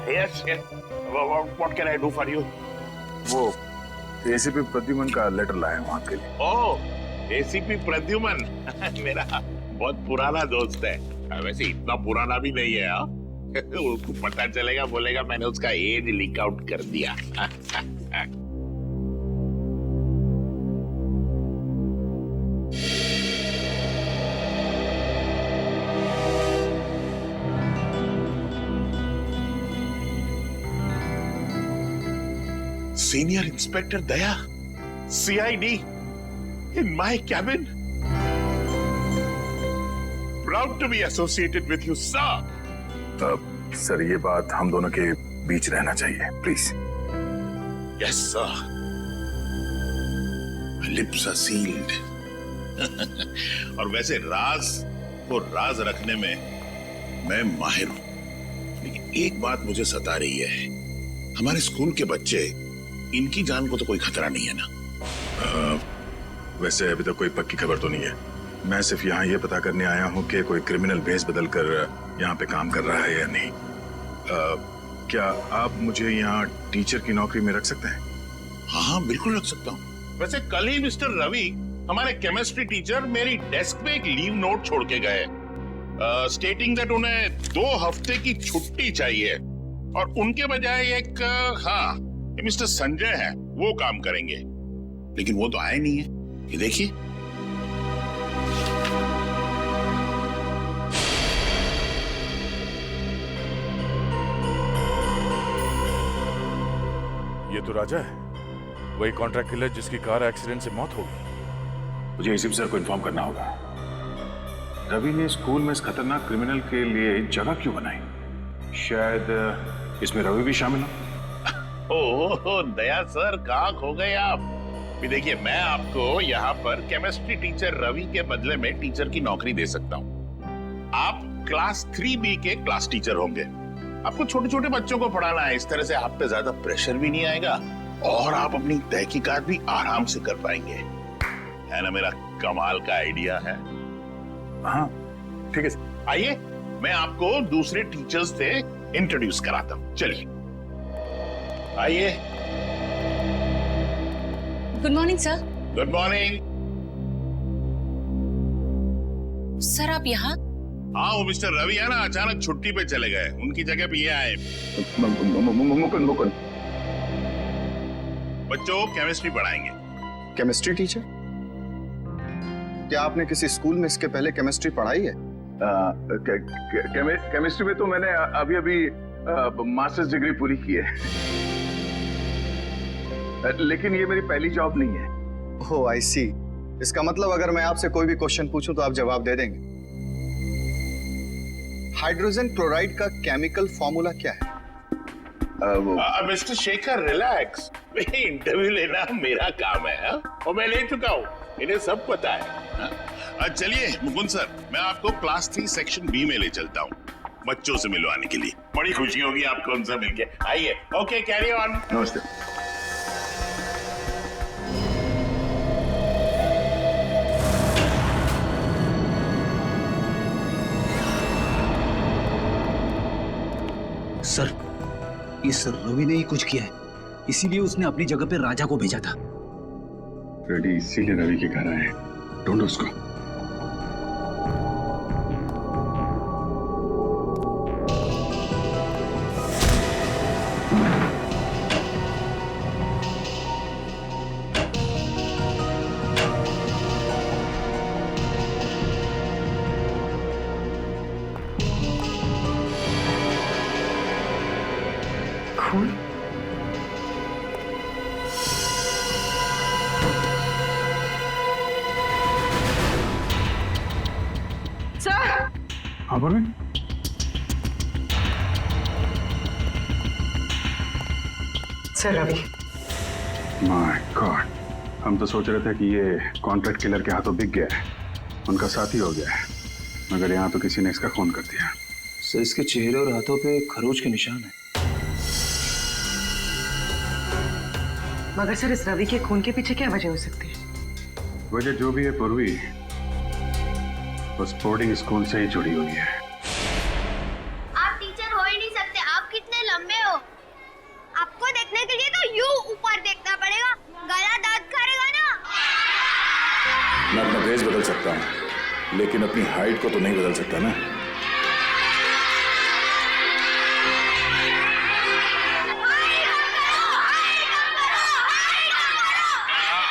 Yes, yes. What can I do for you? वो ACP Pradyuman का letter लाया हूँ आपके लिए। ओह, एसीपी प्रद्युमन मेरा बहुत पुराना दोस्त है। वैसे इतना पुराना भी नहीं है। उसको पता चलेगा, बोलेगा मैंने उसका एज लीक आउट कर दिया। Senior Inspector Daya, CID, in my cabin. Proud to be associated with you, sir. Sir ये बात हम दोनों के बीच रहना चाहिए, please. Yes, sir. My lips are sealed. और वैसे राज को राज रखने में मैं माहिर हूं, लेकिन एक बात मुझे सता रही है। हमारे स्कूल के बच्चे, इनकी जान को तो कोई खतरा नहीं है ना? वैसे अभी तक कोई पक्की खबर तो नहीं है। मैं सिर्फ यहाँ ये पता करने आया हूँ कि कोई क्रिमिनल भेस बदल कर यहाँ पे काम कर रहा है या नहीं। क्या आप मुझे यहाँ टीचर की नौकरी में रख सकते हैं? हाँ, बिल्कुल रख सकता हूँ। वैसे कल ही मिस्टर रवि, हमारे केमिस्ट्री टीचर, मेरी डेस्क पे एक लीव नोट छोड़ के गए, स्टेटिंग दैट उन्हें 2 हफ्ते की छुट्टी चाहिए और उनके बजाय एक मिस्टर संजय है, वो काम करेंगे। लेकिन वो तो आए नहीं है। ये देखिए। ये तो राजा है, वही कॉन्ट्रैक्ट किलर जिसकी कार एक्सीडेंट से मौत हो गई। मुझे एसीपी सर को इन्फॉर्म करना होगा। रवि ने स्कूल में इस खतरनाक क्रिमिनल के लिए जगह क्यों बनाई? शायद इसमें रवि भी शामिल हो। ओह दया सर, कहाँ खो गए आप? भी देखिए, मैं आपको यहाँ पर केमिस्ट्री टीचर रवि के बदले में टीचर की नौकरी दे सकता हूँ। आप क्लास 3B के क्लास टीचर होंगे। आपको छोटे छोटे बच्चों को पढ़ाना है। इस तरह से आप पे ज्यादा प्रेशर भी नहीं आएगा और आप अपनी तहकीकात भी आराम से कर पाएंगे। है ना मेरा कमाल का आइडिया है? हाँ ठीक है। आइए, मैं आपको दूसरे टीचर्स से इंट्रोड्यूस कराता हूँ। चलिए आइए। Good morning sir. Good morning. Sir आप यहाँ? हाँ, वो मिस्टर रवि है ना, अचानक छुट्टी पे चले गए। उनकी जगह पे ये आए। मुकुंद बच्चों को केमिस्ट्री पढ़ाएंगे। Chemistry teacher? क्या आपने किसी स्कूल में इसके पहले केमिस्ट्री पढ़ाई है? केमिस्ट्री में तो मैंने अभी मास्टर्स डिग्री पूरी की है, लेकिन ये मेरी पहली जॉब नहीं है। ओह आई सी। इसका मतलब अगर मैं आपसे कोई भी क्वेश्चन पूछूं तो आप जवाब दे देंगे। हाइड्रोजन क्लोराइड का केमिकल फॉर्मूला क्या है? मिस्टर शेखर रिलैक्स, इंटरव्यू लेना मेरा काम है और मैं ले चुका हूँ, इन्हें सब पता है। चलिए मुकुंद सर, मैं आपको क्लास 3 सेक्शन B में ले चलता हूँ बच्चों से मिलवाने के लिए। बड़ी खुशी होगी आपको उनसे मिलके। आइए। Okay, carry on. नमस्ते। सर, इस रवि ने ही कुछ किया है, इसीलिए उसने अपनी जगह पे राजा को भेजा था। रेडी इसीलिए रवि के घर आए। ढूंढो उसको। खून? सर! हाँ Parveen. Sir Ravi. My God, हम तो सोच रहे थे कि ये कॉन्ट्रैक्ट किलर के हाथों बिक गया है, उनका साथी हो गया है, मगर यहाँ तो किसी ने इसका खून कर दिया। सर, इसके चेहरे और हाथों पे खरोच के निशान है। मगर सर, इस रवि के खून के पीछे क्या वजह हो सकती है? वजह जो भी है पूर्वी, उस बोर्डिंग स्कूल से ही जुड़ी हुई है। आप टीचर हो ही नहीं सकते। आप कितने भेस बदल सकता हूँ, लेकिन अपनी हाइट को तो नहीं बदल सकता ना।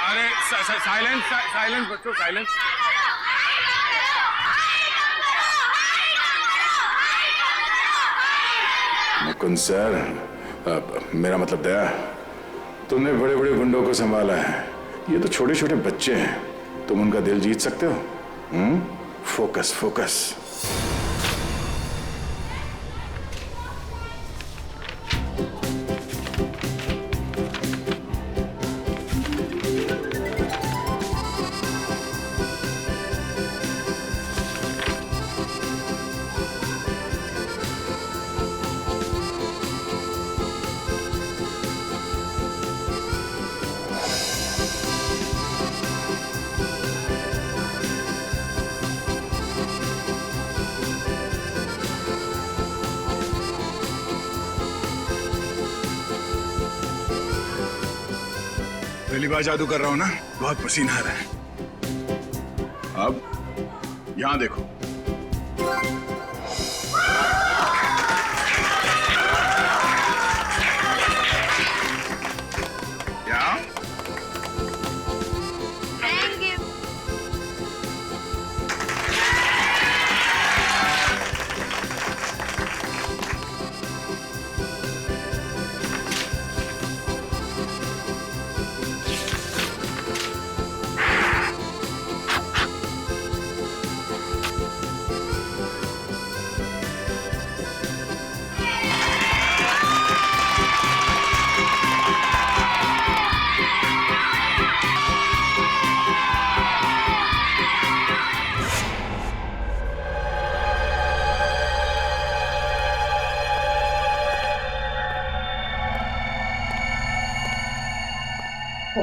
अरे साइलेंस साइलेंस बच्चों, साइलेंस। मुकुंद सर, मेरा मतलब दया, तुमने बड़े बड़े गुंडों को संभाला है, ये तो छोटे छोटे बच्चे हैं, तुम उनका दिल जीत सकते हो? Focus focus. पहली बार जादू कर रहा हूं ना, बहुत पसीना आ रहा है। अब यहां देखो। यहां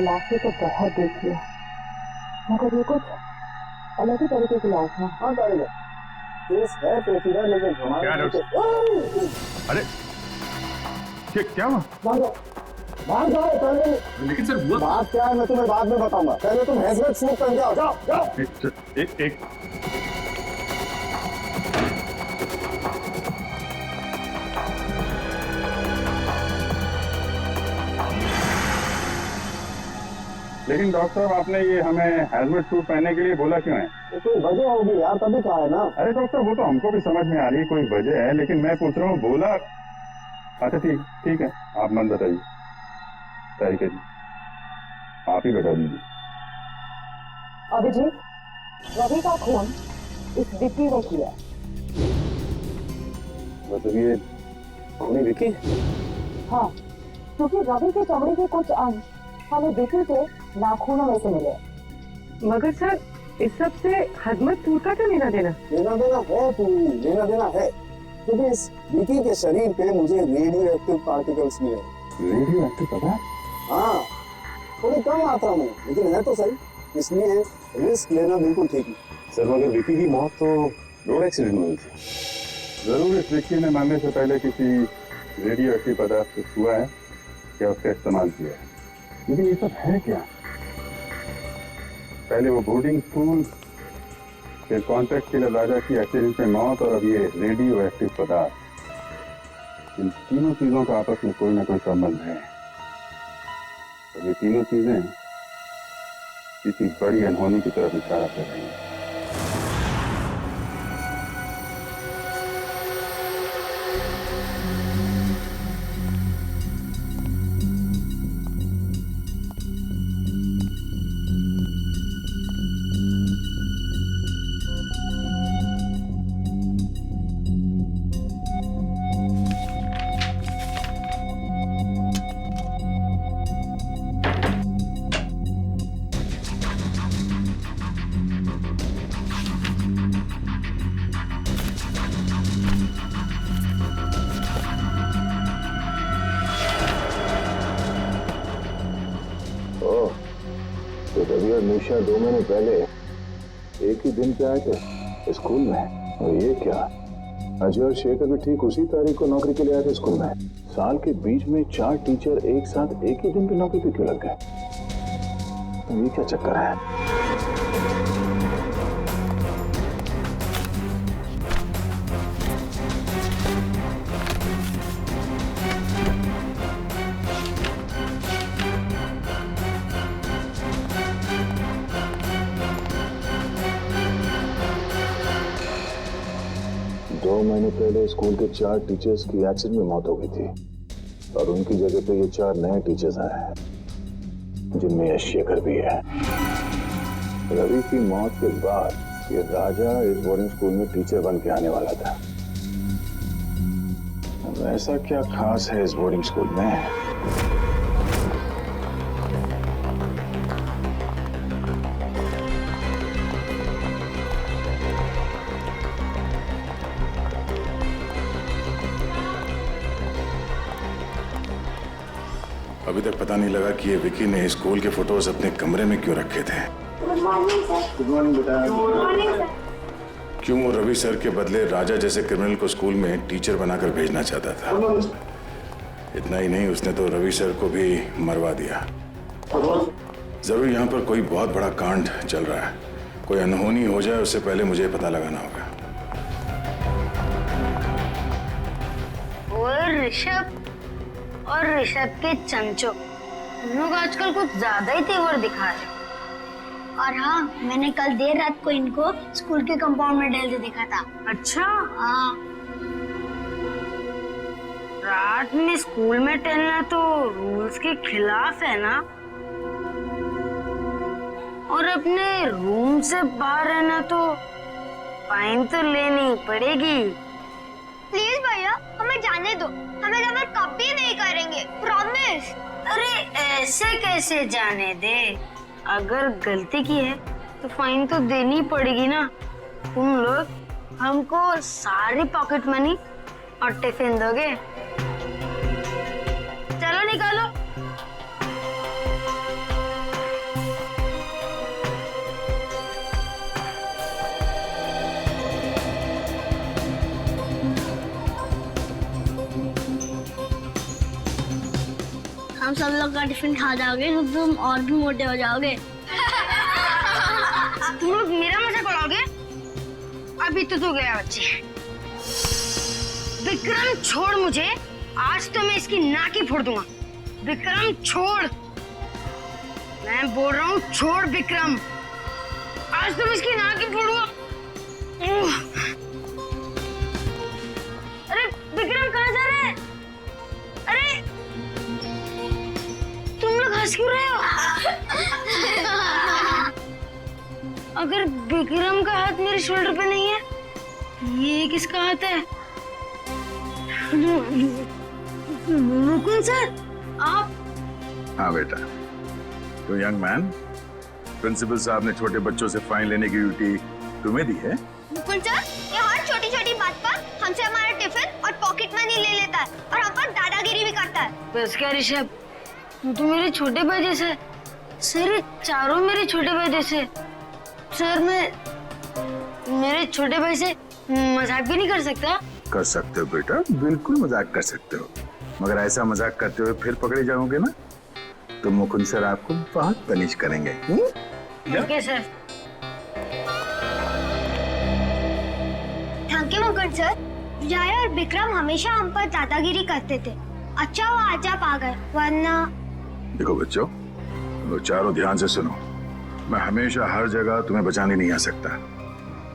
लाशें तो बहुत देख लिया, मगर ये कुछ अलग ही तरीके की लाश है। हाँ टाइगर, केस है पेचीदा, लेकिन हमारे अरे क्या हुआ? मार दो पहले। लेकिन सर हुआ बात क्या है मैं तुम्हें बाद में बताऊंगा, पहले तुम हेलमेट सूट पहन के आओ, जाओ जाओ। एक लेकिन डॉक्टर साहब, आपने ये हमें हेलमेट सूट पहनने के लिए बोला क्यों है? तो कोई वजह होगी यार, तभी कहा है ना। अरे डॉक्टर साहब, वो तो हमको भी समझ में आ रही है कोई वजह है, लेकिन मैं पूछ रहा हूँ बोला। अच्छा ठीक है, आप मन बताइए। तरीके जी आप ही बता दीजिए। अभिजीत, रवि का खून इस विक्की ने किया। मतलब ये खूनी विक्की? हाँ, क्योंकि रवि के चमड़े के कुछ अंश हमें विक्की के नाखूनों में से मिले। मगर सर, इस सब से हजमतपुर का तो लेना देना है, लेना देना है, क्योंकि इस विक्की के शरीर पे मुझे रेडियो एक्टिव पार्टिकल्स मिले। रेडियो एक्टिव पदार्थ? हाँ, थोड़ी कम मात्रा में, लेकिन है तो सही, इसलिए रिस्क लेना बिल्कुल ठीक है। सर मगर विक्की की मौत तो रोड एक्सीडेंट में हुई थी। जरूर इस विक्की ने मरने से पहले किसी रेडियो एक्टिव पदार्थ को छुआ है या उसका इस्तेमाल किया है। लेकिन ये सब है क्या? पहले वो बोर्डिंग स्कूल, फिर कॉन्ट्रैक्ट किलर राजा की एक्सीडेंट में मौत, और अब ये रेडियो एक्टिव पदार्थ। इन तीनों चीजों का आपस में कोई ना कोई संबंध है, और ये तीनों चीजें किसी बड़ी अनहोनी की तरफ इशारा कर रही हैं। रवि और निशा 2 महीने पहले एक ही दिन पे आए थे स्कूल में, और ये क्या, अजय और शेखर भी ठीक उसी तारीख को नौकरी के लिए आए थे स्कूल में। साल के बीच में 4 टीचर एक साथ एक ही दिन पे नौकरी पे क्यों लग गए? ये क्या चक्कर है? महीने पहले स्कूल के 4 टीचर्स की एक्सीडेंट में मौत हो गई थी और उनकी जगह पे ये 4 नए टीचर्स आए हैं, जिनमें यश शेखर भी है। रवि की मौत के बाद ये राजा इस बोर्डिंग स्कूल में टीचर बन के आने वाला था। अब ऐसा क्या खास है इस बोर्डिंग स्कूल में? अभी तक पता नहीं लगा कि ये विकी ने स्कूल के फोटोज अपने कमरे में क्यों रखे थे। Good morning sir. Good morning बेटा। Good morning sir. क्यों वो रवि सर के बदले राजा जैसे क्रिमिनल को स्कूल में टीचर बनाकर भेजना चाहता था। इतना ही नहीं, उसने तो रवि सर को भी मरवा दिया। जरूर यहाँ पर कोई बहुत बड़ा कांड चल रहा है। कोई अनहोनी हो जाए उससे पहले मुझे पता लगाना होगा। और ऋषभ और ऋषभ के चमचो, उन लोग आजकल कुछ ज्यादा ही तेवर दिखा रहे। और हाँ, मैंने कल देर रात को इनको स्कूल के कंपाउंड में टहलते देखा था। अच्छा, हाँ, रात में स्कूल में टहलना तो रूल्स के खिलाफ है ना, और अपने रूम से बाहर रहना तो फाइन तो लेनी पड़ेगी। प्लीज भैया, हमें जाने दो, हमें गलत कभी नहीं करेंगे, प्रॉमिस। अरे ऐसे कैसे जाने दे? अगर गलती की है तो फाइन तो देनी पड़ेगी ना। तुम लोग हमको सारी पॉकेट मनी और टिफिन दोगे? चलो निकालो। हम सब लोग का टिफिन खा जाओगे तो तुम और भी मोटे हो जाओगे। तुम लोग मेरा मजाक उड़ाओगे? अभी तो गया बच्चे। विक्रम छोड़ मुझे, आज तो मैं इसकी नाक ही फोड़ दूंगा। विक्रम छोड़, मैं बोल रहा हूँ छोड़ विक्रम, आज तो मैं इसकी नाक ही फोड़ूंगा। अरे विक्रम कहाँ जा रहे हैं? अरे तुम लोग हंस क्यों रहे हो? अगर विक्रम का हाथ मेरे शोल्डर पे नहीं है, ये किसका हाथ है? मुकुंद सर, आप? हाँ बेटा, तो यंग मैन, प्रिंसिपल साहब ने छोटे बच्चों से फाइन लेने की ड्यूटी तुम्हें दी है? मुकुंद सर, ये हर छोटी छोटी बात पर हमसे हमारा टिफिन और पॉकेट मनी ले लेता है और हम पर दादागिरी भी करता है। बस क्या ऋषभ, तू मेरे छोटे भाई जैसे। सर, चारों मेरे छोटे भाई जैसे। सर, मैं मेरे छोटे भाई से मजाक भी नहीं कर सकता? कर सकते हो बेटा, बिल्कुल मजाक कर सकते हो, मगर ऐसा मजाक करते हुए फिर पकड़े जाओगे ना तो मुकुंद सर आपको बहुत पनिश करेंगे। Okay sir. Thank you Mukund sir. जय और विक्रम हमेशा हम पर दादागिरी करते थे, अच्छा वो आज आप आ गए, वरना। देखो बच्चों, तुम लोग चारों ध्यान से सुनो। मैं हमेशा हर जगह तुम्हें बचाने नहीं आ सकता।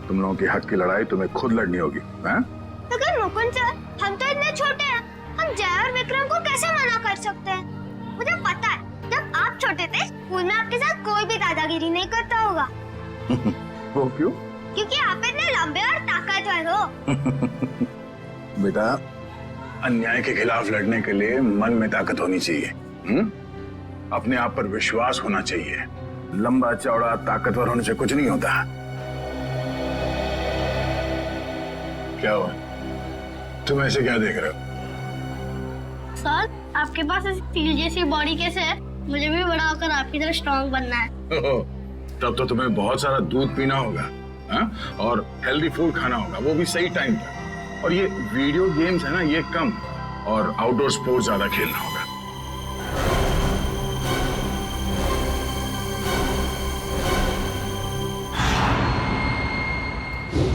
तुम लोगों के हक की लड़ाई तुम्हें खुद लड़नी होगी। मगर मुकुंद सर, हम तो इतने छोटे हैं, हम जय और विक्रम को कैसे मना कर सकते हैं? मुझे पता है, जब आप छोटे थे स्कूल में आपके साथ कोई भी दादागिरी नहीं करता होगा। वो क्यों? क्योंकि आप इतने लंबे और ताकतवर हो। बेटा, अन्याय के खिलाफ लड़ने के लिए मन में ताकत होनी चाहिए। अपने आप पर विश्वास होना चाहिए। लंबा चौड़ा ताकतवर होने से कुछ नहीं होता। क्या हुआ? तुम ऐसे क्या देख रहे हो? सर, आपके पास ऐसी स्टील जैसी बॉडी कैसे है? मुझे भी बड़ा होकर आपकी तरह स्ट्रॉन्ग बनना है। तब तो तुम्हें बहुत सारा दूध पीना होगा, और हेल्दी फूड खाना होगा, वो भी सही टाइम पर। और ये वीडियो गेम्स है ना, ये कम, और आउटडोर स्पोर्ट्स ज्यादा खेलना होगा।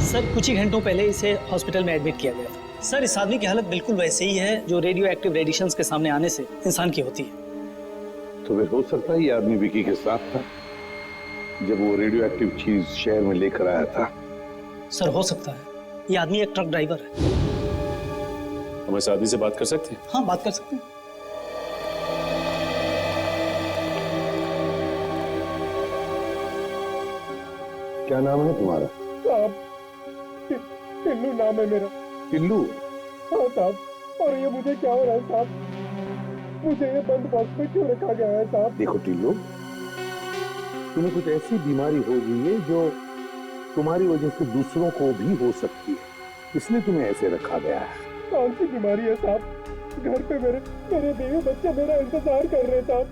सर, कुछ ही घंटों पहले इसे हॉस्पिटल में एडमिट किया गया था। सर, इस आदमी की हालत बिल्कुल वैसे ही है जो रेडियो एक्टिव रेडिएशंस के सामने आने से इंसान की होती है। तो फिर हो सकता है ये आदमी विकी के साथ था जब वो रेडियो एक्टिव चीज शहर में लेकर आया था। सर, हो सकता है, ये आदमी एक ट्रक ड्राइवर है। हम इस आदमी से बात कर सकते हैं? हाँ, बात कर सकते हैं। क्या नाम है तुम्हारा? साहब, टिल्लू नाम है मेरा। टिल्लू? हाँ साहब, और ये मुझे क्या हो रहा है साहब? मुझे ये बंद बॉक्स में क्यों रखा गया है साहब? देखो टिल्लू, तुम्हें कुछ ऐसी बीमारी हो गई है जो तुम्हारी वजह से दूसरों को भी हो सकती है, इसलिए तुम्हें ऐसे रखा गया है। कौन सी बीमारी है साहब? घर पे मेरे बीवी बच्चे मेरा इंतजार कर रहे हैं साहब।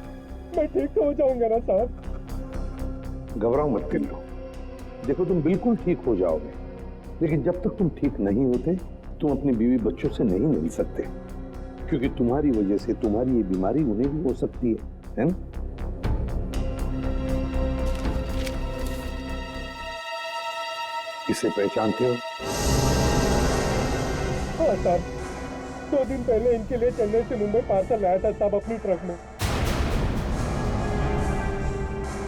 मैं ठीक तो हो जाऊंगा ना साहब? घबराओ मत टिल्लू, देखो तुम बिल्कुल ठीक हो जाओगे, लेकिन जब तक तुम ठीक नहीं होते तुम अपनी बीवी बच्चों से नहीं मिल सकते, क्योंकि तुम्हारी वजह से तुम्हारी ये बीमारी उन्हें भी हो सकती है ना? इसे पहचानते हो? हाँ साहब, 2 दिन पहले इनके लिए चेन्नई से मुंबई पार्सल लाया था साहब अपनी ट्रक में।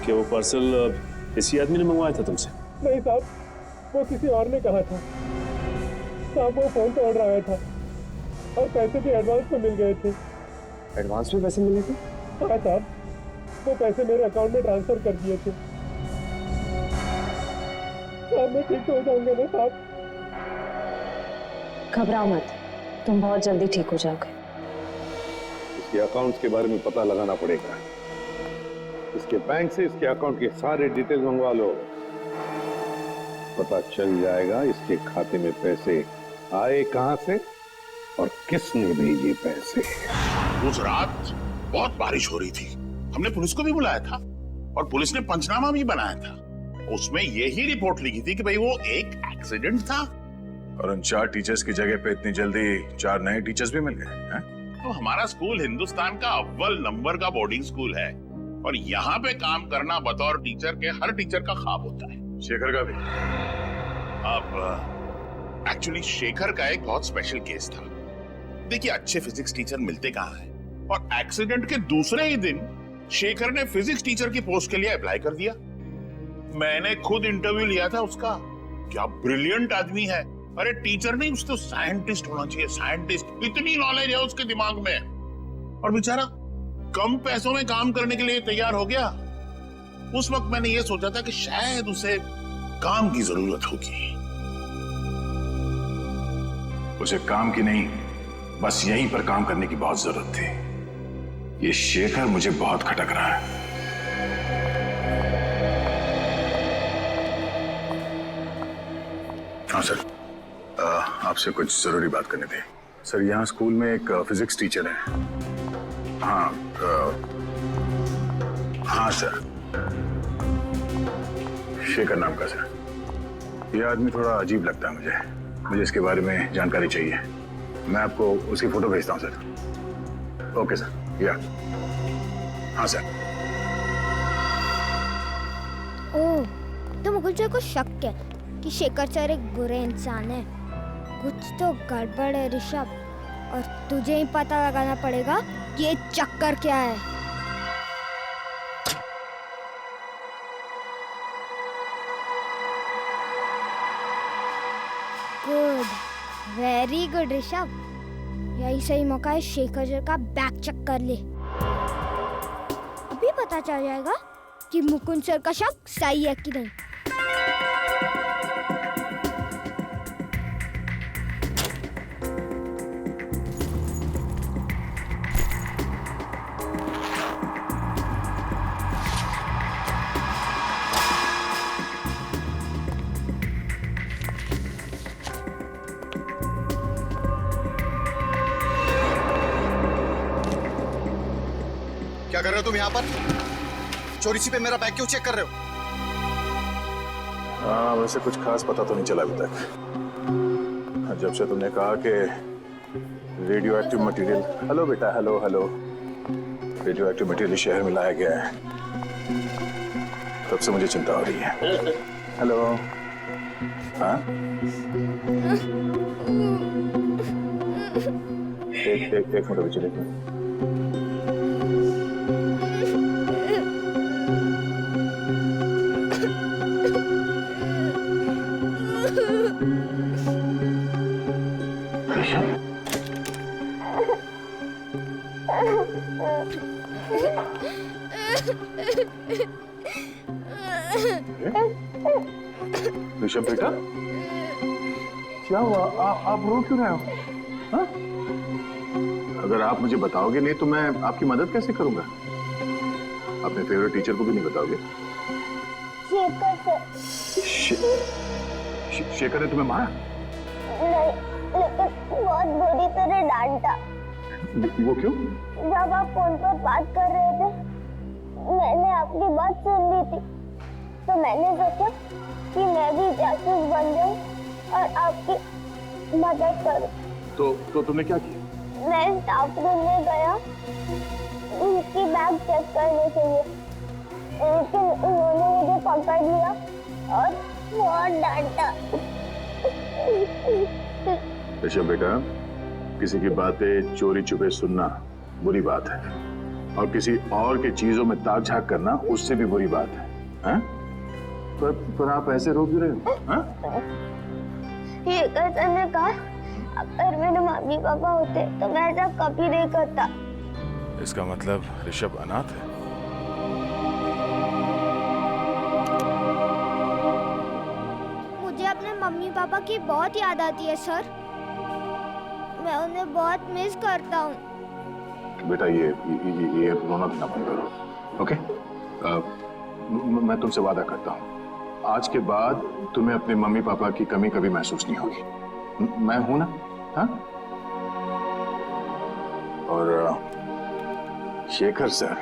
क्या वो पार्सल इसी आदमी ने मंगवाया था तुमसे? नहीं साहब, वो किसी और ने कहा था साहब। वो फोन पे ऑर्डर आया था और पैसे भी एडवांस में मिल गए थे। एडवांस में पैसे मिले थे? हाँ साहब, वो पैसे मेरे अकाउंट में ट्रांसफर कर दिए थे साहब। मैं ठीक हो जाऊंगा ना साहब? घबराओ मत, तुम बहुत जल्दी ठीक हो जाओगे। इसके अकाउंट्स के बारे में पता लगाना पड़ेगा। इसके बैंक से इसके अकाउंट के सारे डिटेल मंगवा लो, पता चल जाएगा इसके खाते में पैसे आए कहां से और किसने भेजे पैसे। उस रात बहुत बारिश हो रही थी, हमने पुलिस को भी बुलाया था और पुलिस ने पंचनामा भी बनाया था। उसमें यही रिपोर्ट लिखी थी कि भाई वो एक एक्सीडेंट था। और उन 4 टीचर्स की जगह पे इतनी जल्दी 4 नए टीचर्स भी मिल गए हैं? तो हमारा स्कूल हिंदुस्तान का अव्वल नंबर का बोर्डिंग स्कूल है और यहाँ पे काम करना बतौर टीचर के हर टीचर का ख्वाब होता है। शेखर का भी? अब एक्चुअली शेखर का एक बहुत स्पेशल केस था। देखिए, अच्छे फिजिक्स टीचर मिलते कहाँ हैं, और एक्सीडेंट के दूसरे ही दिन शेखर ने फिजिक्स टीचर की पोस्ट के लिए अप्लाई कर दिया। मैंने खुद इंटरव्यू लिया था उसका। क्या ब्रिलियंट आदमी है। अरे टीचर नहीं, उसको साइंटिस्ट होना चाहिए, साइंटिस्ट। इतनी नॉलेज है उसके दिमाग में, और बेचारा कम पैसों में काम करने के लिए तैयार हो गया। उस वक्त मैंने ये सोचा था कि शायद उसे काम की जरूरत होगी। उसे काम की नहीं, बस यहीं पर काम करने की बहुत जरूरत थी। ये शेखर मुझे बहुत खटक रहा है। हाँ सर, आपसे कुछ जरूरी बात करनी थी। सर, यहाँ स्कूल में एक फिजिक्स टीचर है। हाँ सर, शेखर नाम का सर। ये आदमी थोड़ा अजीब लगता है मुझे इसके बारे में जानकारी चाहिए। मैं आपको उसकी फोटो भेजता हूँ सर। ओके सर, या हाँ सर। ओह, तो मुकुल सर को शक है कि शेखर सर एक बुरे इंसान है। कुछ तो गड़बड़ है ऋषभ, और तुझे ही पता लगाना पड़ेगा कि ये चक्कर क्या है। Good, very good Rishabh. यही सही मौका है शेखर सर का बैक चेक कर ले। अभी पता चल जाएगा कि मुकुंद सर का शक सही है कि नहीं। क्या कर रहे हो तुम यहाँ पर? चोरी छिपे मेरा बैग क्यों चेक कर रहे हो? हाँ, वैसे कुछ खास पता तो नहीं चला अभी तक। जब से तुमने कहा कि रेडियो एक्टिव मटेरियल, हेलो बेटा, hello hello, radio active material शहर में लाया गया है, तब से मुझे चिंता हो रही है। हेलो, हाँ, एक मिनट पीछे देखो। ऋषभ बेटा, क्या हुआ? आप रो क्यों रहे हो? हाँ? अगर आप मुझे बताओगे नहीं तो मैं आपकी मदद कैसे करूंगा? अपने फेवरेट टीचर को भी नहीं बताओगे? शेखर ने तुम्हें मारा? नहीं, लेकिन बहुत बुरी तरह डांटा। वो क्यों? जब आप फोन पर बात कर रहे थे, मैंने आपकी बात सुन ली थी, तो मैंने सोचा कि मैं भी जासूस बन जाऊं और आपकी मदद करूं। तो तुमने क्या किया? मैं स्टाफ रूम में गया उनकी बैग चेक करने के लिए, लेकिन उन्होंने मुझे पकड़ लिया और बहुत डांटा। ऋषभ बेटा, किसी की बातें चोरी छुपे सुनना बुरी बात है, और किसी और के चीजों में ताक झांक करना उससे भी बुरी बात है। हैं? पर आप ऐसे रो क्यों रहे हो? हाँ? ये कैसे ने कहा, अगर मेरे मम्मी पापा होते तो मैं ऐसा कभी नहीं करता। इसका मतलब ऋषभ अनाथ है? मुझे अपने मम्मी पापा की बहुत याद आती है सर, मैं उन्हें बहुत मिस करता हूँ। बेटा ये रोना धोना बंद करो, ओके? मैं तुमसे वादा करता हूँ, आज के बाद तुम्हें अपने मम्मी पापा की कमी कभी महसूस नहीं होगी। मैं हूं ना? हाँ? और शेखर सर,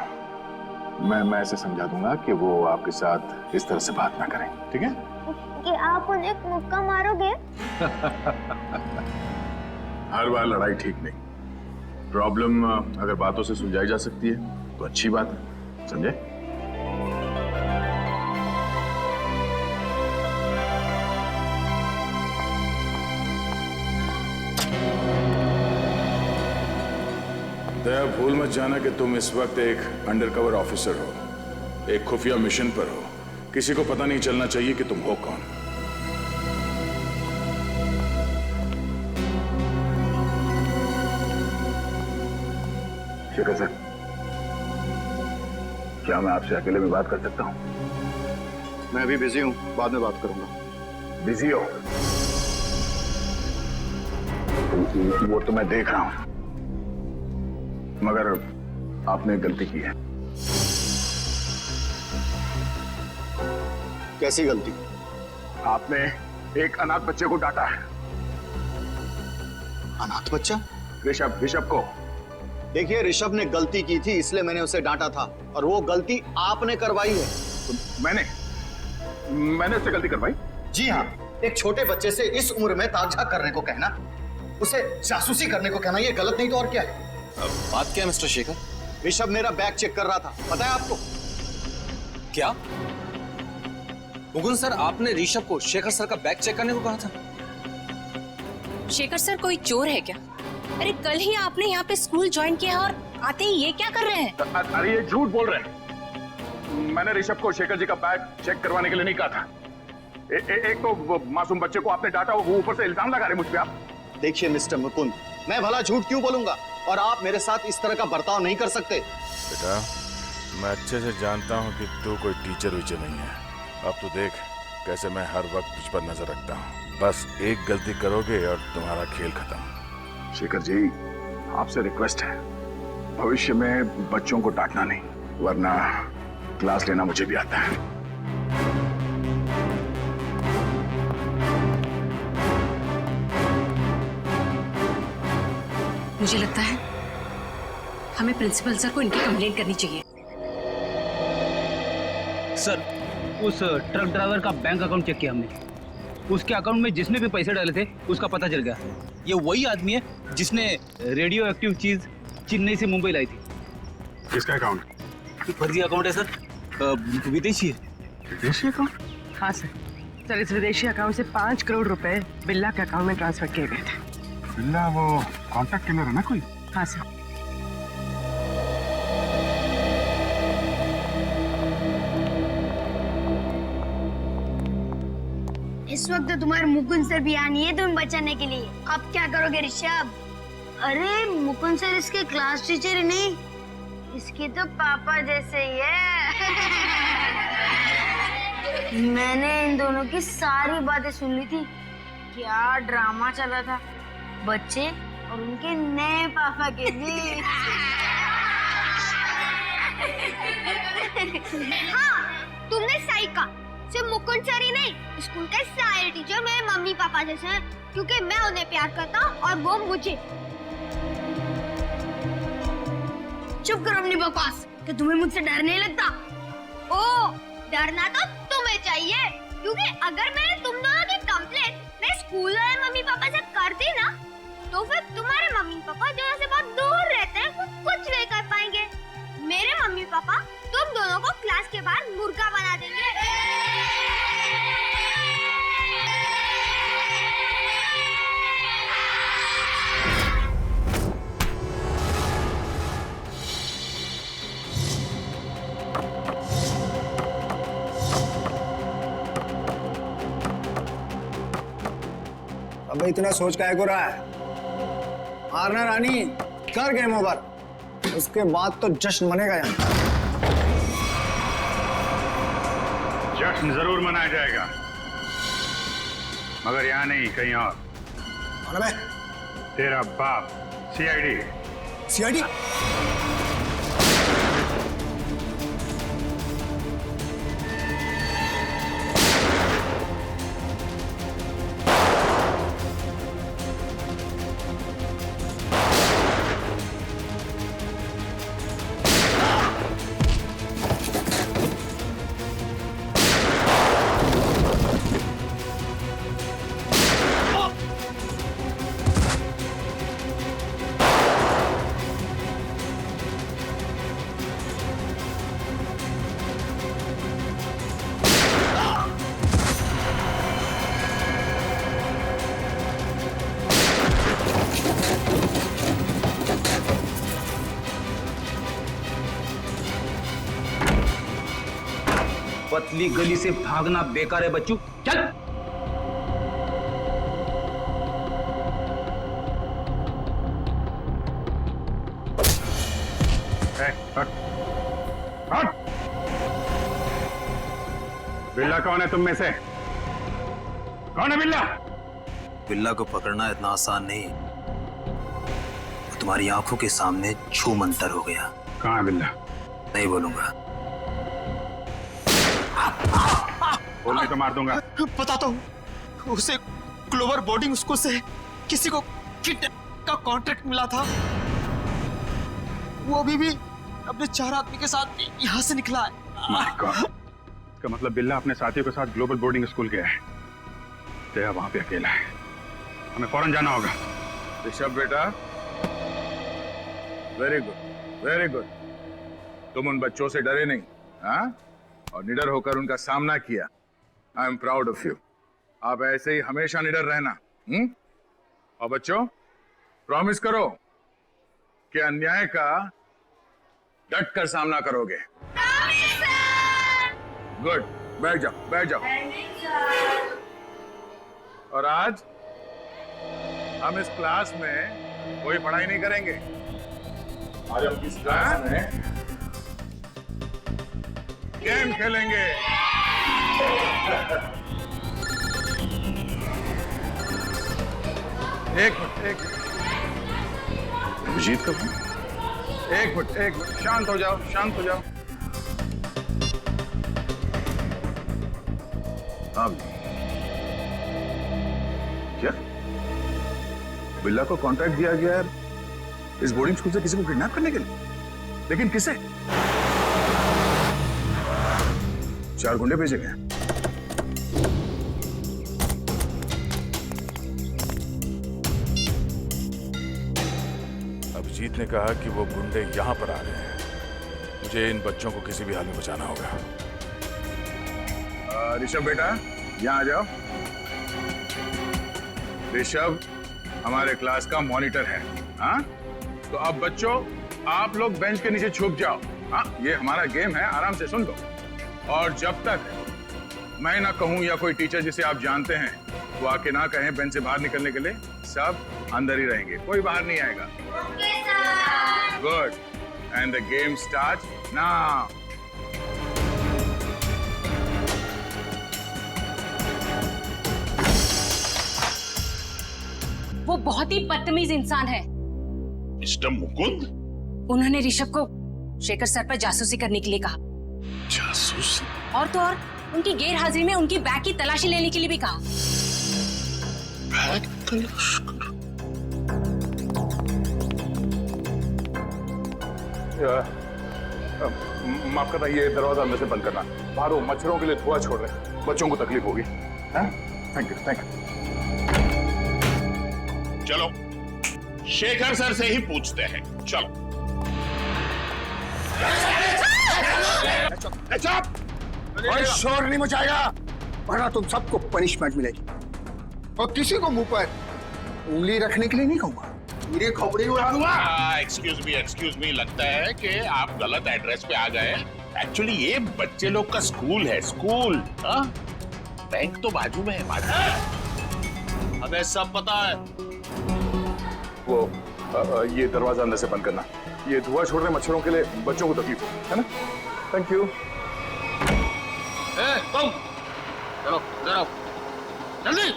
मैं ऐसे समझा दूंगा कि वो आपके साथ इस तरह से बात ना करें, ठीक है? कि आप उन्हें एक मुक्का मारोगे? हर बार लड़ाई ठीक नहीं। प्रॉब्लम अगर बातों से सुलझाई जा सकती है तो अच्छी बात है, समझे? दया, भूल मत जाना कि तुम इस वक्त एक अंडरकवर ऑफिसर हो, एक खुफिया मिशन पर हो। किसी को पता नहीं चलना चाहिए कि तुम हो कौन। शेखर सर, क्या मैं आपसे अकेले में बात कर सकता हूं? मैं अभी बिजी हूं, बाद में बात करूंगा। बिजी हो? वो तो मैं देख रहा हूं, मगर आपने गलती की है। कैसी गलती? आपने एक अनाथ बच्चे को डांटा है। अनाथ बच्चा? ऋषभ को। देखिए, ऋषभ ने गलती की थी इसलिए मैंने उसे डांटा था, और वो गलती आपने करवाई है। तो मैंने उससे गलती करवाई? जी हाँ, एक छोटे बच्चे से इस उम्र में ताक-झाक करने को कहना, उसे जासूसी करने को कहना, ये गलत नहीं तो और क्या है? बात क्या है मिस्टर शेखर? ऋषभ मेरा बैग चेक कर रहा था, पता है आपको? क्या मुकुंद सर, आपने ऋषभ को शेखर सर का बैग चेक करने को कहा था? शेखर सर कोई चोर है क्या? अरे कल ही आपने यहाँ पे स्कूल ज्वाइन किया और आते ही ये क्या कर रहे हैं? अरे ये झूठ बोल रहे हैं। मैंने ऋषभ को शेखर जी का बैग चेक करवाने के लिए नहीं कहा था। एक तो वो मासूम बच्चे को आपने डांटा, वो ऊपर से इल्जाम लगा रहे मुझ पे आप। देखिए मिस्टर मुकुंद, मैं भला झूठ क्यों बोलूंगा, और आप मेरे साथ इस तरह का बर्ताव नहीं कर सकते। बेटा, मैं अच्छे से जानता हूँ कि तू कोई टीचर वीचर नहीं है। अब तो देख कैसे मैं हर वक्त तुझ पर नजर रखता हूँ। बस एक गलती करोगे और तुम्हारा खेल खत्म। शेखर जी, आपसे रिक्वेस्ट है, भविष्य में बच्चों को डांटना नहीं, वरना क्लास लेना मुझे भी आता है। मुझे लगता है हमें प्रिंसिपल सर को इनकी कंप्लेंट करनी चाहिए। सर, उस ट्रक ड्राइवर का बैंक अकाउंट चेक किया हमने, उसके अकाउंट में जिसने भी पैसे डाले थे उसका पता चल गया। ये वही आदमी है जिसने रेडियो एक्टिव चीज चेन्नई से मुंबई लाई थी। किसका अकाउंट? फर्जी अकाउंट है सर, विदेशी है। विदेशी अकाउंट? हाँ सर, इस विदेशी अकाउंट से 5 करोड़ रुपए बिल्ला के अकाउंट में ट्रांसफर किए गए थे। बिल्ला वो कॉन्टैक्ट किलर है ना कोई? हाँ सर। इस वक्त तुम्हारे मुकुंद सर भी आनी है तुम्हें बचाने के लिए। अब क्या करोगे ऋषभ? अरे मुकुंद सर इसके क्लास टीचर ही नहीं, इसके तो पापा जैसे ही है। मैंने इन दोनों की सारी बातें सुन ली थी। क्या ड्रामा चला था बच्चे और उनके नए पापा के बीच। हाँ, तुमने सही कहा। सिर्फ मुकुंद सर ही नहीं, स्कूल के सारे टीचर मेरे मम्मी पापा जैसे हैं, क्योंकि मैं उन्हें प्यार करता हूँ और वो मुझे। चुप करो अपनी बकवास। कि तुम्हें मुझसे डर नहीं लगता? ओ, डरना तो तुम्हें चाहिए, क्योंकि अगर मैंने तुम दोनों की कंप्लेंट मैं स्कूल वाले मम्मी पापा से कर दी ना, तो फिर तुम्हारे मम्मी पापा जो से बहुत दूर रहते हैं वो कुछ नहीं कर पाएंगे। मेरे मम्मी पापा तुम दोनों को क्लास के बाहर मुर्गा बना देंगे। अब इतना सोच काहे को रहा है? मारना रानी, कर गेम ओवर। उसके बाद तो जश्न मनेगा यहाँ। जश्न जरूर मनाया जाएगा, मगर यहाँ नहीं, कहीं और। कौन है? तेरा बाप, सीआईडी। सीआईडी? पतली गली से भागना बेकार है बच्चू, चल। हट। बिल्ला कौन है तुम में से? कौन है बिल्ला? बिल्ला को पकड़ना इतना आसान नहीं। वो तुम्हारी आंखों के सामने छू मंतर हो गया। कहाँ है बिल्ला? नहीं बोलूंगा। बोलने तो मार दूंगा। बताता हूँ, उसे ग्लोबल बोर्डिंग स्कूल से किसी को किडनैप का कॉन्ट्रैक्ट मिला था। वो अभी भी अपने 4 आदमी के साथ यहाँ से निकला है। My God. इसका मतलब बिल्ला अपने साथियों के साथ ग्लोबल बोर्डिंग स्कूल गया है। तेरा वहां पे अकेला है, हमें फौरन जाना होगा। ऋषभ बेटा, वेरी गुड, वेरी गुड। तुम उन बच्चों से डरे नहीं, हाँ? और निडर होकर उनका सामना किया। I am proud of you. आप ऐसे ही हमेशा निडर रहना। और बच्चों, प्रॉमिस करो कि अन्याय का डट कर सामना करोगे। गुड, बैठ जाओ, बैठ जाओ। और आज हम इस क्लास में कोई पढ़ाई नहीं करेंगे। आज हम इस क्लास में गेम खेलेंगे। एक मिनट, अभिजीत कब? एक मिनट, शांत हो जाओ, शांत हो जाओ। अब क्या बिल्ला को कॉन्ट्रैक्ट दिया गया है इस बोर्डिंग स्कूल से किसी को किडनैप करने के लिए? लेकिन किसे? 4 गुंडे भेजे गए। अभिजीत ने कहा कि वो गुंडे यहाँ पर आ रहे हैं। मुझे इन बच्चों को किसी भी हाल में बचाना होगा। ऋषभ बेटा, यहाँ आ जाओ। ऋषभ हमारे क्लास का मॉनिटर है, हाँ? तो अब बच्चों, आप लोग बेंच के नीचे छुप जाओ। हाँ, ये हमारा गेम है, आराम से सुन लो। और जब तक मैं ना कहूं या कोई टीचर जिसे आप जानते हैं वो आके ना कहें बेंच से बाहर निकलने के लिए, सब अंदर ही रहेंगे, कोई बाहर नहीं आएगा। Good, and the game start now. बहुत ही बदतमीज इंसान है। मिस्टर मुकुंद? उन्होंने ऋषभ को शेखर सर पर जासूसी करने के लिए कहा। जासूसी? और तो और उनकी गैर हाजिरी में उनकी बैग की तलाशी लेने के लिए भी कहा। बैग तलाश कर? माफ करना, ये दरवाजा अंदर से बंद करना। बाहर वो मच्छरों के लिए धुआं छोड़ रहे हैं, बच्चों को तकलीफ होगी। Thank you, thank you. चलो शेखर सर से ही पूछते हैं, चलो। चुप! कोई शोर नहीं मचाएगा, वरना तुम सबको पनिशमेंट मिलेगी। और किसी को मुंह पर उंगली रखने के लिए नहीं कहूंगा, पूरी खोपड़ी उड़ा दूंगा। एक्सक्यूज मी, लगता है कि आप गलत एड्रेस पे आ गए। एक्चुअली ये बच्चे लोग का स्कूल है, स्कूल। बैंक तो बाजू में है, बाजू में। हमें सब पता है। वो ये दरवाजा अंदर से बंद करना। ये धुआं छोड़ रहे मच्छरों के लिए बच्चों को तकलीफ होगी, है ना? Thank you. तुम चलो इधर आओ, जल्दी।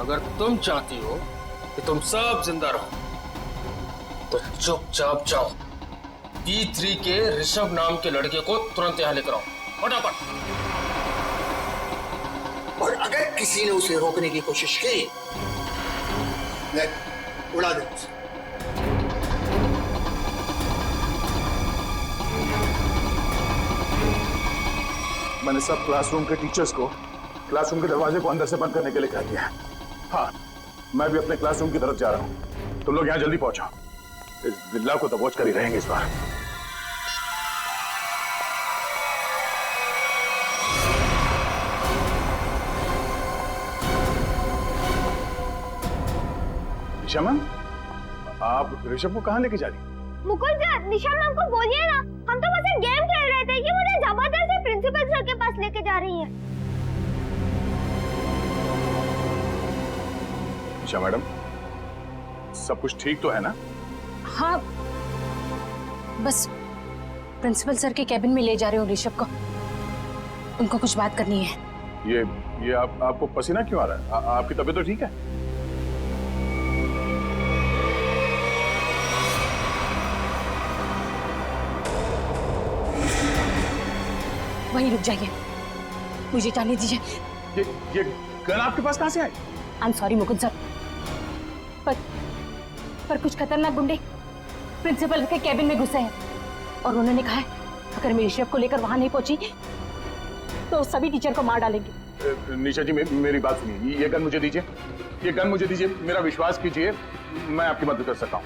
अगर तुम चाहती हो कि तुम सब जिंदा रहो तो चुपचाप जाओ, D3 के ऋषभ नाम के लड़के को तुरंत यहाँ लेकर आओ, फटाफट। और अगर किसी ने उसे रोकने की कोशिश की, ले उड़ा दे उसे। मैंने सब क्लासरूम के टीचर्स को क्लासरूम के दरवाजे को अंदर से बंद करने के लिए कह दिया है। हाँ, मैं भी अपने क्लासरूम की तरफ जा रहा हूँ। तुम लोग यहाँ जल्दी पहुंचो, इस बिल्ला को दबोच कर ही रहेंगे इस बार। निशा मैम, आप ऋषभ को कहाँ लेके जा रही? मुकुंद सर, निशा मैम को बोलिए ना, हम तो बस एक गेम खेल रहे थे, ये मुझे जबरदस्ती प्रिंसिपल सर के पास लेके जा रही है। निशा मैडम, सब कुछ ठीक तो है ना? हाँ, बस प्रिंसिपल सर के कैबिन में ले जा रहे हो ऋषभ को, उनको कुछ बात करनी है। ये आपको पसीना क्यों आ रहा है? आपकी तबीयत तो ठीक है? वहीं रुक जाइए, मुझे जाने दीजिए। ये गन आपके पास कहाँ से आई? I am sorry Mukund sir, पर कुछ खतरनाक गुंडे प्रिंसिपल के कैबिन में घुसे हैं और उन्होंने कहा है अगर मैं ऋषभ को लेकर वहां नहीं पहुंची तो सभी टीचर को मार डालेंगे। निशा जी, मेरी बात सुनिए, ये गन मुझे दीजिए, ये गन मुझे दीजिए, मेरा विश्वास कीजिए, मैं आपकी मदद कर सकता हूँ।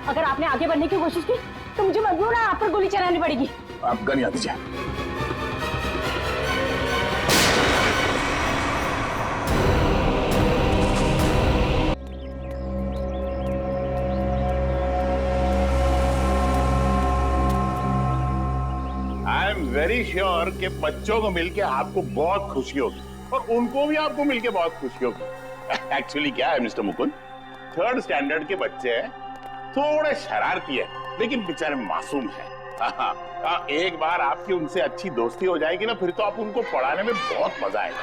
अगर आपने आगे बढ़ने की कोशिश की तो मुझे मजबूरन आप पर गोली चलानी पड़ेगी। आप गन यहाँ दीजिए। आई एम वेरी श्योर कि बच्चों को मिलके आपको बहुत खुशी होगी और उनको भी आपको मिलके बहुत खुशी होगी। एक्चुअली क्या है मिस्टर मुकुंद, 3rd स्टैंडर्ड के बच्चे हैं, थोड़े शरारती है लेकिन बेचारे मासूम है। एक बार आपकी उनसे अच्छी दोस्ती हो जाएगी ना, फिर तो आप उनको पढ़ाने में बहुत मजा आएगा।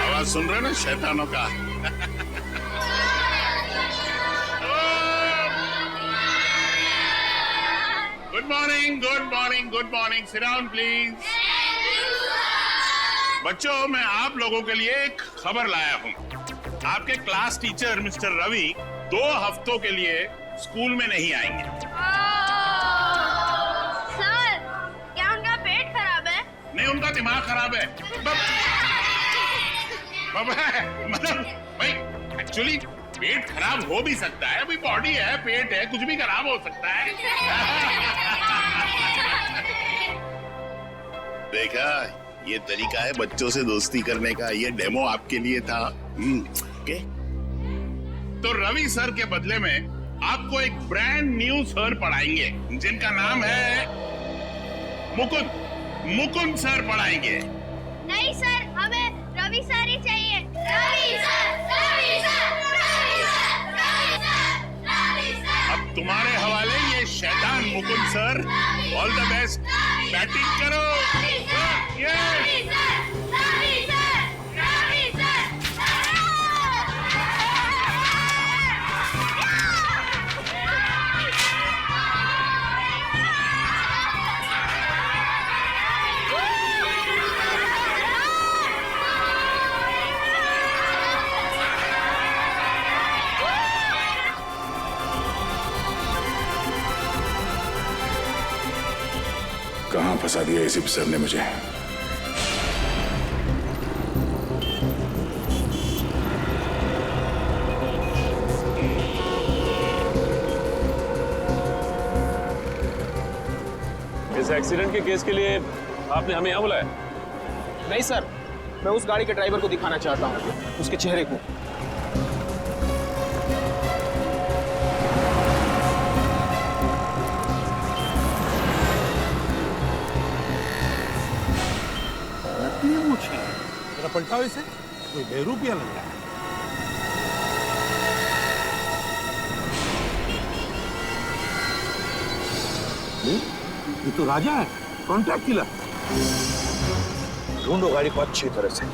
आवाज सुन रहे ना शैतानों का? Good morning, good morning, good morning. Sit down please. बच्चों, मैं आप लोगों के लिए एक खबर लाया हूँ। आपके क्लास टीचर मिस्टर रवि 2 हफ्तों के लिए स्कूल में नहीं आएंगे। सर, क्या उनका पेट खराब है? नहीं, उनका दिमाग खराब है। मतलब भाई, एक्चुअली पेट खराब हो भी सकता है, अभी बॉडी है, पेट है, कुछ भी खराब हो सकता है। देखा, ये तरीका है बच्चों से दोस्ती करने का। ये डेमो आपके लिए था। ओके। तो रवि सर के बदले में आपको एक ब्रांड न्यू सर पढ़ाएंगे जिनका नाम है मुकुंद। मुकुंद सर पढ़ाएंगे। नहीं सर, हमें रवि सर ही चाहिए। Ravi sir, Ravi sir, Ravi sir, Ravi sir, Ravi sir. अब तुम्हारे sir, all the best, batting करो। कहां फंसा दिया एसीपी सर ने मुझे? इस एक्सीडेंट के केस के लिए आपने हमें यहाँ बुलाया? नहीं सर, मैं उस गाड़ी के ड्राइवर को दिखाना चाहता हूँ, उसके चेहरे को। जरा पलटाओ इसे, कोई बेरूपिया लग रहा है। ये तो राजा है, कॉन्ट्रैक्ट किलर। ढूंढो गाड़ी को अच्छी तरह से,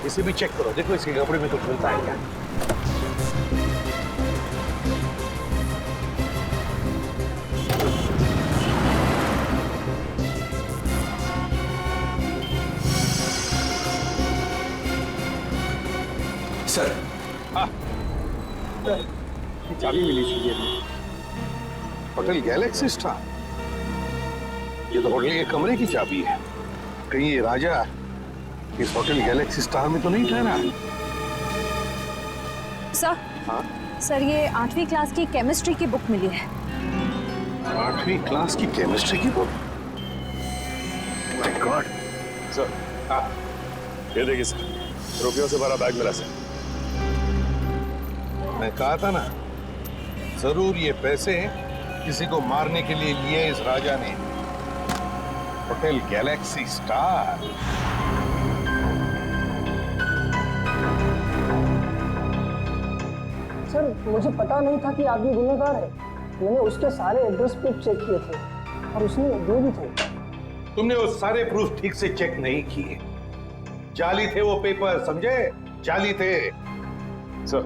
इसे भी चेक करो, देखो इसके कपड़े में तो खुलता है क्या। सर, चाबी मिली थी ये होटल गैलेक्सी स्टार। ये तो होटल के कमरे की चाबी है। कहीं ये राजा इस होटल गैलेक्सी स्टार में तो नहीं ठहरा? सर, हाँ? सर ये 8वीं क्लास की केमिस्ट्री की बुक मिली है। 8वीं क्लास की केमिस्ट्री की बुक? My God. सर, ये देखिए सर, रुपयों से भरा बैग मिला सर। मैं कहा था ना, जरूर ये पैसे किसी को मारने के लिए लिए इस राजा ने। Hotel Galaxy star. सर, मुझे पता नहीं था कि आदमी गुनहगार है। मैंने उसके सारे एड्रेस प्रूफ चेक किए थे और उसने दिए भी थे। तुमने वो सारे प्रूफ ठीक से चेक नहीं किए। जाली थे वो पेपर, समझे? जाली थे। सर,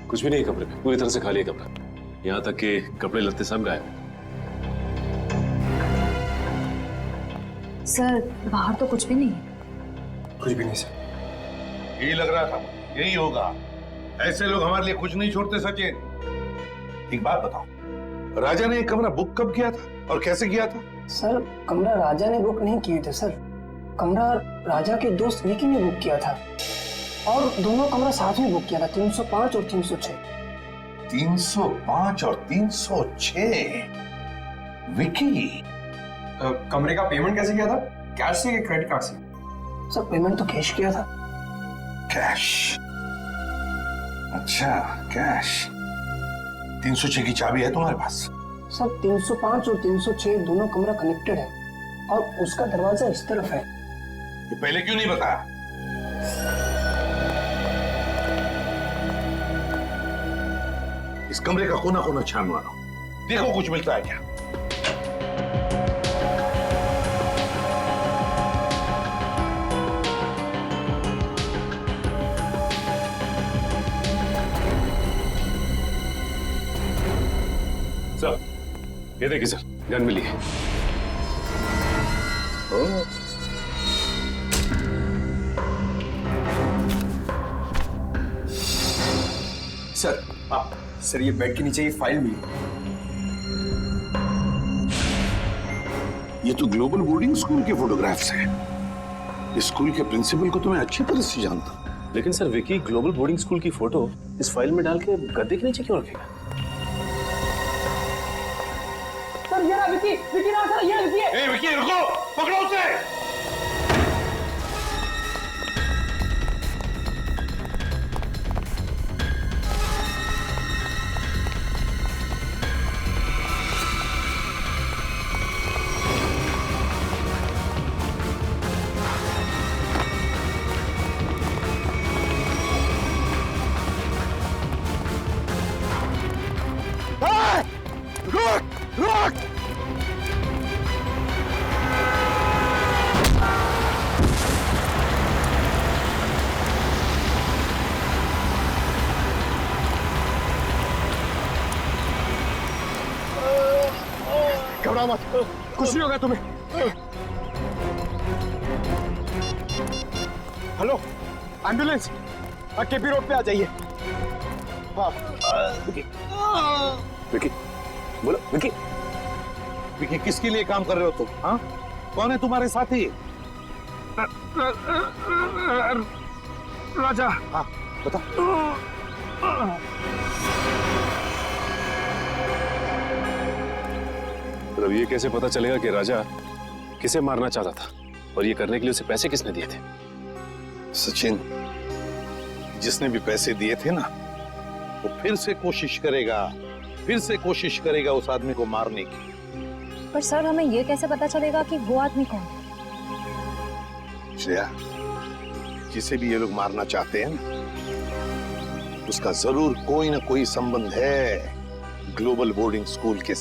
कुछ भी नहीं है कमरे में, पूरी तरह से खाली है कमरा। यहाँ तक कि कपड़े लत्ते सब गायब हैं। सर, बाहर तो कुछ भी नहीं है। कुछ भी नहीं सर। यही लग रहा था, यही होगा। ऐसे लोग हमारे लिए कुछ नहीं छोड़ते सचिन। एक बात बताओ, राजा ने ये कमरा बुक कब किया था और कैसे किया था? सर, कमरा राजा ने बुक नहीं किए थे सर। कमरा राजा के दोस्त विकी ने बुक किया था और दोनों कमरा साथ में बुक किया था, 305 और 306। 305 और 306? विकी कमरे का पेमेंट कैसे किया था? कैश से या क्रेडिट कार्ड से? सर, पेमेंट तो कैश किया था। कैश? अच्छा, कैश। 306 की चाबी है तुम्हारे पास? सर, 305 और 306 दोनों कमरा कनेक्टेड है और उसका दरवाजा इस तरफ है। ये पहले क्यों नहीं बताया? इस कमरे का कोना कोना छान मारो, देखो कुछ मिलता है क्या। सर, ये देखिए सर, गन मिली है। सर, सर ये बेड के नीचे ये फाइल मिली। ये तो ग्लोबल बोर्डिंग स्कूल के फोटोग्राफ्स हैं। इस स्कूल के प्रिंसिपल को तो मैं अच्छी तरह से जानता हूं। लेकिन sir, Vicky global boarding school की फोटो इस फाइल में डाल के गद्दे के नीचे क्यों रखेगा? सर, ये रहा विकी, विकी ना सर, ये विकी है। ए विकी, रुको, पकड़ो उसे। रुक, रुक, घबराओ मत, कुछ नहीं होगा तुम्हें। हेलो, एम्बुलेंस केपी रोड पे आ जाइए। हाँ विकी, बोलो विकी। विकी, किसके लिए काम कर रहे हो तुम? हाँ, कौन है तुम्हारे साथी? राजा। हाँ बता। अब ये कैसे पता चलेगा कि राजा किसे मारना चाहता था और ये करने के लिए उसे पैसे किसने दिए थे? सचिन, जिसने भी पैसे दिए थे ना, वो फिर से कोशिश करेगा उस आदमी को मारने की। पर सर, हमें ये कैसे पता चलेगा कि वो आदमी कौन है? श्रेया, जिसे भी ये लोग मारना चाहते हैं ना, उसका जरूर कोई ना कोई संबंध है ग्लोबल बोर्डिंग स्कूल के